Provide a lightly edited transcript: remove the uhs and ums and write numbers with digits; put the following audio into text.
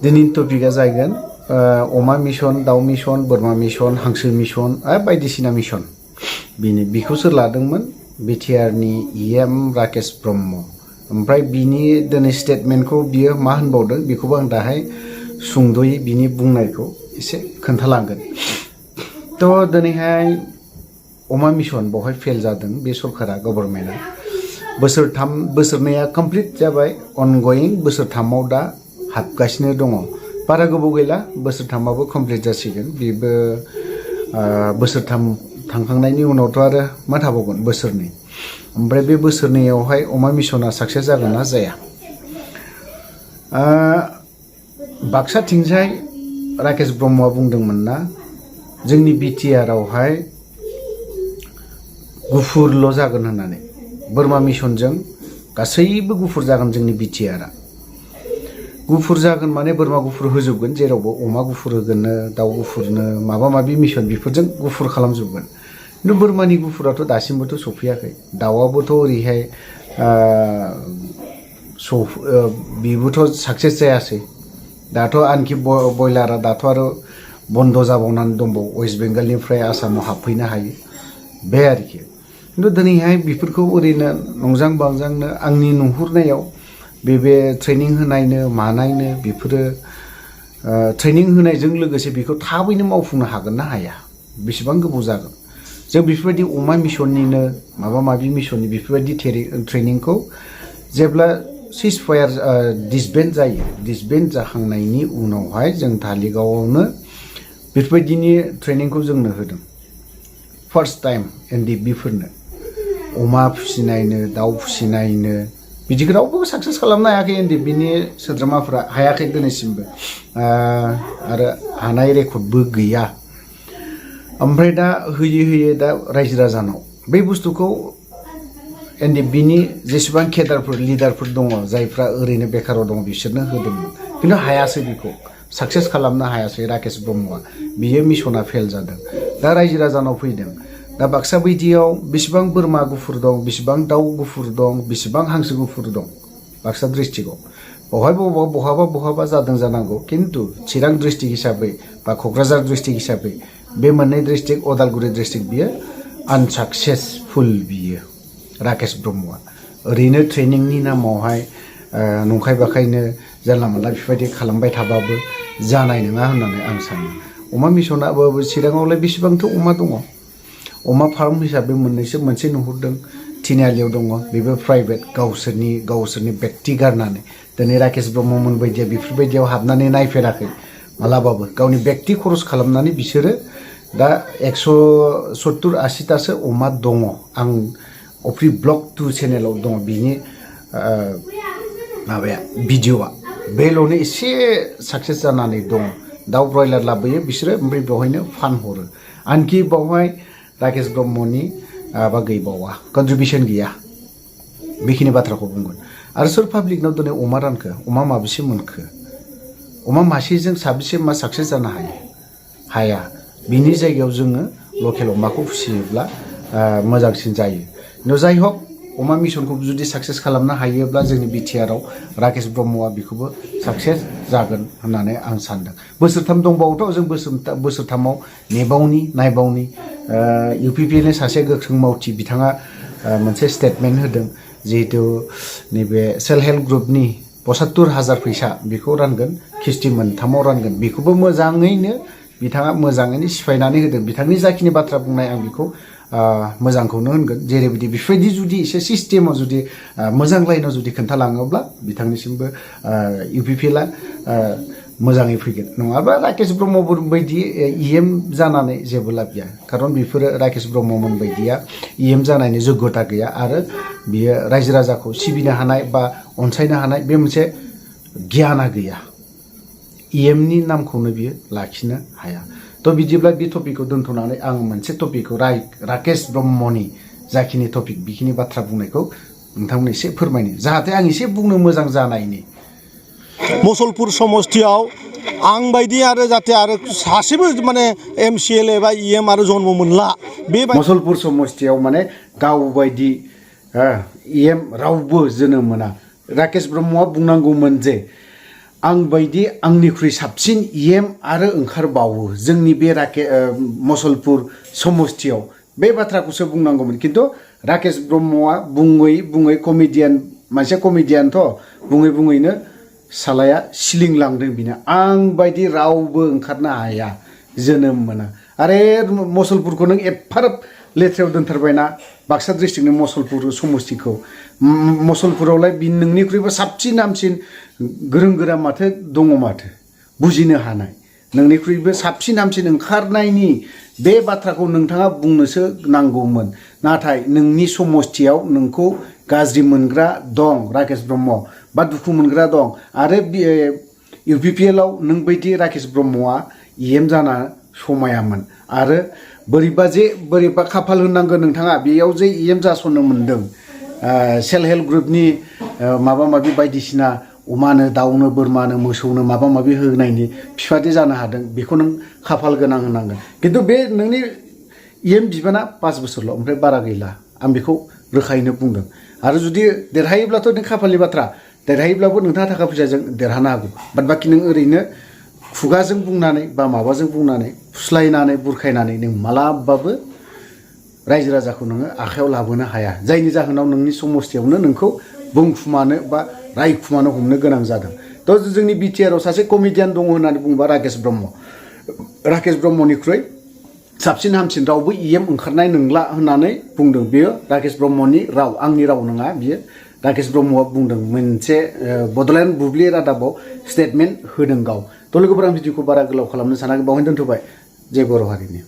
दिनैनि टपिकआ जागोन अमा मिशन, दाउ मिशन, बोरमा मिशन, हांसो मिशन आरो बायदिसिना मिशन। बिखौ सोर लादोंमोन? बिटिआरनि इएम राकेश ब्रह्म। ओमफ्राय बिनि दिनै स्टेटमेन्टखौ बियो मा होनबावदों बेखौबो आं दाहाय सुंद'यै बिनि बुंनायखौ एसे खोन्थालांगोन। थ' दिनैहाय अमा मिशन बेवहाय फेल जादों बे सरकारा, गभर्नमेन्टआ। बोसोरनैया कमप्लिट जाबाय, अनगयिं बोसोरथामाव दा हाबगासिनो दङ। बारा गोबाव गैला, बोसोरथामाबो कमप्लिट जासिगोन। बेबो बोसोरथाम थांखांनायनि उनावथ' आरो मा थाबावगोन, बोसोरनै। ओमफ्राय बे बोसोरनैयावहाय अमा मिशना साक्सेस जागोन ना जाया? बाक्साथिंजाय राकेश ब्रह्मआ बुंदोंमोन ना, जोंनि बिटिआरआवहाय गुफुरल' जागोन होननानै। बोरमा मिशनजों गासैबो गुफुर जागोन जोंनि बिटिआरआ। गुफुर जागोन माने बोरमा गुफुर होजोबगोन, जेरावबो अमा गुफुर होगोननो, दाउ गुफुरनो, माबा माबि मिशन बेफोरजों गुफुर खालामजोबगोन। खिन्थु बोरमानि गुफुराथ' दासिमबोथ' सफैयाखै। दाउआबोथ' ओरैहाय बेबोथ' साक्सेस जायासै। दाथ' आनखि बयलारा दाथ' आरो बन्द' जाबावनानै दंबावो, वेस्ट बेंगलनिफ्राय आसामाव हाबफैनो हायो बे आरोखि। खिन्थु दिनैहाय बेफोरखौ ओरैनो नंजां बांजांनो आंनि नुहुरनायाव बे ट्रेनिं होनायनो मानायनो बेफोरो ट्रेनिं होनायजों लोगोसे बेखौ थाबैनो मावफुंनो हागोन ना हाया? बेसेबां गोबाव जागोन? जों बेफोरबायदि अमा मिशननिनो माबा माबि मिशननि बेफोरबायदि ट्रेनिंखौ जेब्ला सिजफायार डिसबेन्ड जायो, डिसबेन्ड जाखांनायनि उनावहाय जों धालिगावआवनो बेफोरबायदिनि ट्रेनिंखौ जोंनो होदों। फार्स्ट टाइम एनडिएफबिफोरनो अमा फिसिनायनो, दाउ फिसिनायनो, बिदिखौ रावबो साक्सेस खालामनो हायाखै। एनडिएफबिनि सोद्रोमाफोरा हायाखै दिनैसिमबो, आरो हानाय रेकर्डबो गैया। ओमफ्राय दा होयै दा रायजो राजानाव बे बुस्थुखौ एनडिएफबिनि जेसेबां केडारफोर, लिडारफोर दङ, जायफ्रा ओरैनो बेकाराव दङ, बिसोरनो होदोंमोन। खिन्थु हायासै, बेखौ साक्सेस खालामनो हायासै राकेश ब्रह्मआ। बियो मिशना फेल जादों। दा रायजो राजानाव फैदों। दा बाक्सा बायदियाव बेसेबां बोरमा गुफुर दं, बेसेबां दाउ गुफुर दं, बेसेबां हांसो गुफुर दं बाक्सा डिस्ट्रिक्टआव? बहाबा जादों जानांगौ। खिन्थु चिरां डिस्ट्रिक्ट हिसाबै बा क'क्राझार डिस्ट्रिक्ट हिसाबै बे मोननै डिस्ट्रिक्ट, अदालगुरि डिस्ट्रिक्ट, बियो आनसाक्सेसफुल। बियो राकेश ब्रह्मआ ओरैनो ट्रेनिंनि नामावहाय नंखाय बाखायनो जानला मोनला बेफोरबायदि खालामबाय थाबाबो जानाय नङा होननानै आं सानो। अमा मिशनाबो चिराङावलाय बेसेबांथ' अमा दङ। अमा फार्म हिसाबै मोनसे नुहुरदों, तिनिआलियाव दङ, बेबो प्राइभेट, गावसोरनि बेक्ति गारनानै। दिनै राकेश ब्रह्ममोन बायदिया बेफोरबायदियाव हाबनानै नायफेराखै मालाबाबो। गावनि बेक्ति खरस खालामनानै बिसोरो दा 170-80तासो अमा दङ। आं अफ्रि ब्लग 2 चेनेलाव दङ बिनि माबाया, भिडिअआ। बेल'नो एसे साक्सेस जानानै दङ। दाउ ब्रयलार लाबोयो बिसोरो, ओमफ्राय बेवहायनो फानहरो। आनखि बावहाय राकेश ब्रह्मनि माबा गैबावा, कन्ट्रिबिउसन गैया। बेखिनि बाथ्राखौ बुंगोन। आरो सोर पाब्लिकनाव दिनै अमा रानखो? अमा माबेसे मोनखो? अमा मासेजों साबेसे मा साक्सेस जानो हायो? हाया। बिनि जायगायाव जोङो लकेल अमाखौ फिसियोब्ला मोजांसिन जायो। जाय हक, अमा मिशनखौ जुदि साक्सेस खालामनो हायोब्ला जोंनि बिटिआरआव राकेश ब्रह्मआ बेखौबो साक्सेस जागोन होननानै आं सानदों। बोसोरथाम दंबावोथ', जों बोसोरथामाव नायबावनि। इउपिपिएलनि सासे गोख्रों मावथि बिथाङा मोनसे स्टेटमेन्ट होदों, जिहेतु नैबे सेल्फ हेल्प ग्रुपनि 75,000 फैसा बेखौ रानगोन, किस्ति मोनथामाव रानगोन। बेखौबो बिथाङा मोजाङैनो सिफायनानै होदों। बिथांनि जाखिनि बाथ्रा बुंनाय, आं बेखौ मोजांखौनो होनगोन। जेरैबायदि बेफोरबायदि जुदि एसे सिस्टेमाव जुदि मोजां लाइनाव जुदि खोन्थालाङोब्ला बिथांनिसिमबो इउपिपिएलआ मोजाङै फैगोन। नङाबा राकेश ब्रह्ममोन बायदि इएम जानानै जेबो लाब गैया। खारन बेफोरो राकेश ब्रह्ममोन बायदिया इएम जानायनि जग्यता गैया, आरो बियो रायजो राजाखौ सिबिनो हानाय बा अनसायनो हानाय बे मोनसे गियाना गैया। इएमनि नामखौनो बियो लाखिनो हाया। थ' बिदिब्ला बे टपिकखौ दोन्थ'नानै आं मोनसे टपिकखौ राकेश ब्रह्मनि जाखिनि टपिक, बेखिनि बाथ्रा बुंनायखौ नोंथांमोन एसे फोरमायनो, जाहाथे आं एसे बुंनो मोजां जानायनि। मुसलपुर समस्तियाव आं बायदि आरो जाहाथे आरो सासेबो माने एमसिएलए बा इएम आरो जन्म मोनला। बे मुसलपुर समस्तियाव माने गाव बायदि इएम रावबो जोनोम मोना। राकेश ब्रह्मआ बुंनांगौमोन जे आं बायदि आंनिख्रुइ साबसिन इएम आरो ओंखारबावो जोंनि बे मसलपुर समस्थियाव बे बाथ्राखौसो बुंनांगौमोन खिन्थु राकेश ब्रह्मआ बुङै बुङै कमेडियान मानसिया कमेडियानथ' बुङै बुङैनो सालाया सिलिंलांदों बिनो आं बायदि रावबो ओंखारनो हाया जोनोम मोना आरे मसलपुरखौ नों एफाराब लेथ्रायाव दोनथारबायना बाक्सा डिस्ट्रिक्टनि मसलपुर समस्थिखौ मसलपुरावलाय नोंनिख्रुइबो साबसिन हामसिन गोरों गोरा माथो दङ माथो बुजिनो हानाय नोंनिख्रुइबो साबसिन हामसिन ओंखारनायनि बे बाथ्राखौ नोंथाङा बुंनोसो नांगौमोन नाथाय नोंनि समस्थियाव नोंखौ गाज्रि मोनग्रा दं राकेश ब्रह्म बा दुखु मोनग्रा दं आरो UPPLआव नों बायदि राकेश ब्रह्मआ इएम जाना समायामोन आरो बोरैबा खाफाल होनांगोन नोंथाङा बेयाव जे इएम जासननो मोन्दों सेल्फ हेल्प ग्रुपनि माबा माबि बायदिसिना अमानो दाउनो बोरमानो मोसौनो माबा माबि होनायनि बिफादि जानो हादों बेखौ नों खाफाल गोनां होनांगोन खिन्थु बे नोंनि इएम बिबाना 5 बोसोरल' ओमफ्राय बारा गैला आं बेखौ रोखायैनो बुंदों आरो जुदि देरहायोब्लाथ' नों खाफालनि बाथ्रा देरहायोब्लाबो नोंथाङा थाखा फैसाजों देरहानो हागौ बाद बाखि नों ओरैनो खुगाजों बुंनानै बा माबाजों बुंनानै फुस्लायनानै बुरखायनानै नों मालाबाबो रायजो राजाखौ नोङो आखायाव लाबोनो हाया जायनि जाहोनाव नोंनि समस्थियावनो नोंखौ बुंखुमानो बा रायखुमानो हमनो गोनां जादों थ' जोंनि बिटिआरआव सासे कमेडियान दङ होननानै बुङोबा राकेश ब्रह्मनिख्रुइ साबसिन हामसिन रावबो इएम ओंखारनाय नंला होननानै बुंदों बेयो राकेश ब्रह्मनि राव आंनि राव नङा बियो राकेश ब्रह्मआ बुंदों मोनसे बड'लेण्ड बुब्लि रादाबाव स्टेटमेन्ट होदों गाव थ' लोगोफोर आं भिडिअखौ बारा गोलाव खालामनो सानाखै बावहाय दोनथ'बाय जय बर' हारिनि